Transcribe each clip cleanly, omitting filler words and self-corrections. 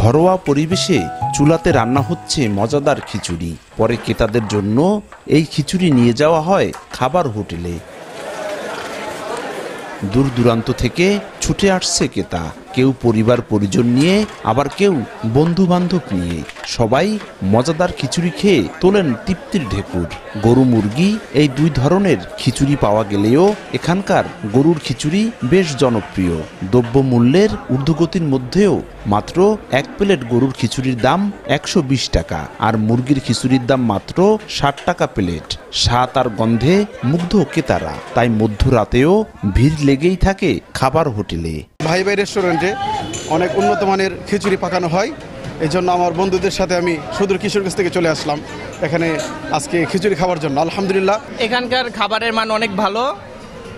ঘরোয়া পরিবেশে চুলাতে রান্না হচ্ছে মজাদার খিচুড়ি। পরে ক্রেতাদের জন্য এই খিচুড়ি নিয়ে যাওয়া হয় খাবার হোটেলে। দূর দূরান্ত থেকে ছুটে আসছে ক্রেতা, কেউ পরিবার পরিজন নিয়ে, আবার কেউ বন্ধু বান্ধব নিয়ে। সবাই মজাদার খিচুড়ি খেয়ে তোলেন তৃপ্তির ঢেকুর। গরু মুরগি এই দুই ধরনের খিচুড়ি পাওয়া গেলেও এখানকার গরুর খিচুড়ি বেশ জনপ্রিয়। দ্রব্যমূল্যের ঊর্ধ্বগতির মধ্যেও মাত্র এক প্লেট গরুর খিচুড়ির দাম ১২০ টাকা, আর মুরগির খিচুড়ির দাম মাত্র ৬০ টাকা প্লেট। স্বাদ আর গন্ধে মুগ্ধ ক্রেতারা, তাই মধ্যরাতেও ভিড় লেগেই থাকে খাবার হোটেলে। ভাই ভাই রেস্টুরেন্টে অনেক উন্নত মানের খিচুড়ি পাকানো হয়, এই জন্য আমার বন্ধুদের সাথে আমি সুদূর কিশোরগঞ্জ থেকে চলে আসলাম এখানে আজকে খিচুড়ি খাওয়ার জন্য। আলহামদুলিল্লাহ, এখানকার খাবারের মান অনেক ভালো,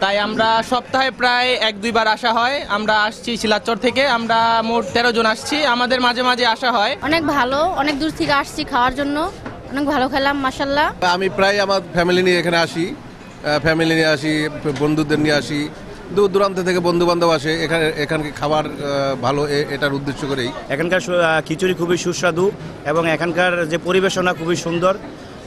তাই আমরা সপ্তাহে প্রায় ১-২ বার আসা হয়। আমরা আসছি শিলাচর থেকে, আমরা মোট ১৩ জন আসছি, আমাদের মাঝে মাঝে আসা হয়। অনেক ভালো, অনেক দূর থেকে আসছি খাওয়ার জন্য, অনেক ভালো খেলাম মাশাআল্লাহ। আমি প্রায় আমার ফ্যামিলি নিয়ে এখানে আসি, বন্ধুদের নিয়ে আসি, দূর দূরান্ত থেকে বন্ধু বান্ধব আসে। এখানকার খাবার ভালো, এটার উদ্দেশ্য করেই। এখানকার খিচুড়ি খুবই সুস্বাদু এবং এখানকার যে পরিবেশনা খুবই সুন্দর।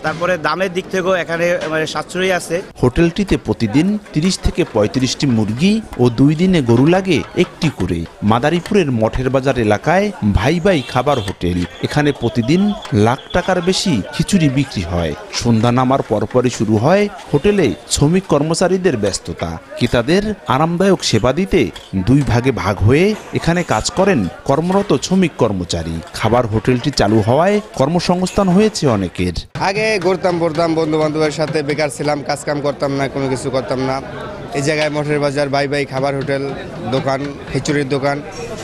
তারপরে দামের দিক থেকেও এখানে সাশ্রয়ী আছে। হোটেলটিতে প্রতিদিন ৩০ থেকে ৩৫টি মুরগি ও ২ দিনে গরু লাগে একটি করে। মাদারীপুরের মঠের বাজার এলাকায় ভাই ভাই খাবার হোটেল। এখানে প্রতিদিন লাখ টাকার বেশি খিচুড়ি বিক্রি হয়। সন্ধ্যা নামার পরপরই শুরু হয় হোটেলে শ্রমিক কর্মচারীদের ব্যস্ততা। ক্রেতাদের আরামদায়ক সেবা দিতে দুই ভাগে ভাগ হয়ে এখানে কাজ করেন কর্মরত শ্রমিক কর্মচারী। খাবার হোটেলটি চালু হওয়ায় কর্মসংস্থান হয়েছে অনেকের। আগে ঘুরতাম পড়তাম বন্ধু বান্ধবের সাথে, বেকার ছিলাম, কাজ কাম করতাম না, কোনো কিছু করতাম না। এই জায়গায় মঠের বাজার ভাই ভাই খাবার হোটেল দোকান, খিচুড়ির দোকান,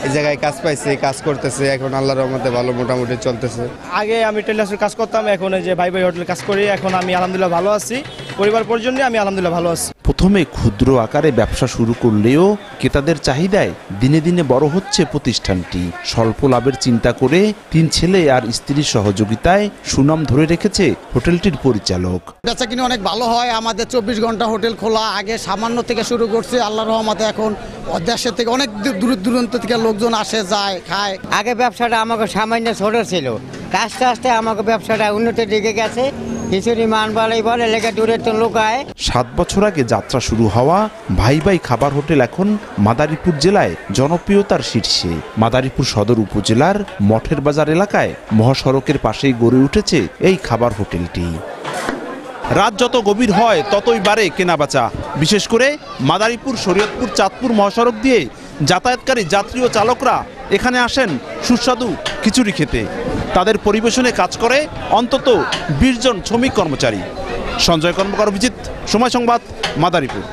এই জায়গায় কাজ পাইছি, কাজ করতেছে, এখন আল্লাহর রহমতে ভালো মোটামুটি চলতেছে। আগে আমি টেলার্সের কাজ করতাম, এখন এই যে ভাই ভাই হোটেলে কাজ করি। এখন আমি আলহামদুলিল্লাহ ভালো আছি, পরিবার পরিজন নিয়ে আমি আলহামদুলিল্লাহ ভালো আছি। প্রথমে ক্ষুদ্র আকারে ব্যবসা শুরু করলেও ক্রেতাদের চাহিদায় দিনে দিনে বড় হচ্ছে প্রতিষ্ঠানটি। স্বল্প লাভের চিন্তা করে ৩ ছেলে আর স্ত্রীর সহযোগিতায় সুনাম ধরে রেখেছে হোটেলটির পরিচালক। বেচা কিনে অনেক ভালো হয়। আমাদের ২৪ ঘন্টা হোটেল খোলা। আগে সামান্য থেকে শুরু করছে, আল্লাহর রহমতে এখন দেশের থেকে অনেক দূর দূরান্ত থেকে লোকজন আসে, যায়, খায়। আগে ব্যবসাটা আমাকে সামান্য ছোট ছিল, আস্তে আস্তে আমাকে ব্যবসাটা উন্নতির দিকে গেছে। খিচুড়ি মান বলে লেগে দূরের তো লোকায়। ৭ বছর আগে যাত্রা শুরু হওয়া ভাই ভাই খাবার হোটেল এখন মাদারীপুর জেলায় জনপ্রিয়তার শীর্ষে। মাদারীপুর সদর উপজেলার মঠের বাজার এলাকায় মহাসড়কের পাশেই গড়ে উঠেছে এই খাবার হোটেলটি। রাত যত গভীর হয় ততই বাড়ে কেনাবেচা। বিশেষ করে মাদারীপুর, শরীয়তপুর, চাঁদপুর মহাসড়ক দিয়ে যাতায়াতকারী যাত্রী ও চালকরা এখানে আসেন সুস্বাদু খিচুড়ি খেতে। তাদের পরিবেশনে কাজ করে অন্তত ২০ জন শ্রমিক কর্মচারী। সঞ্জয় কর্মকার, অভিজিৎ, সময় সংবাদ, মাদারীপুর।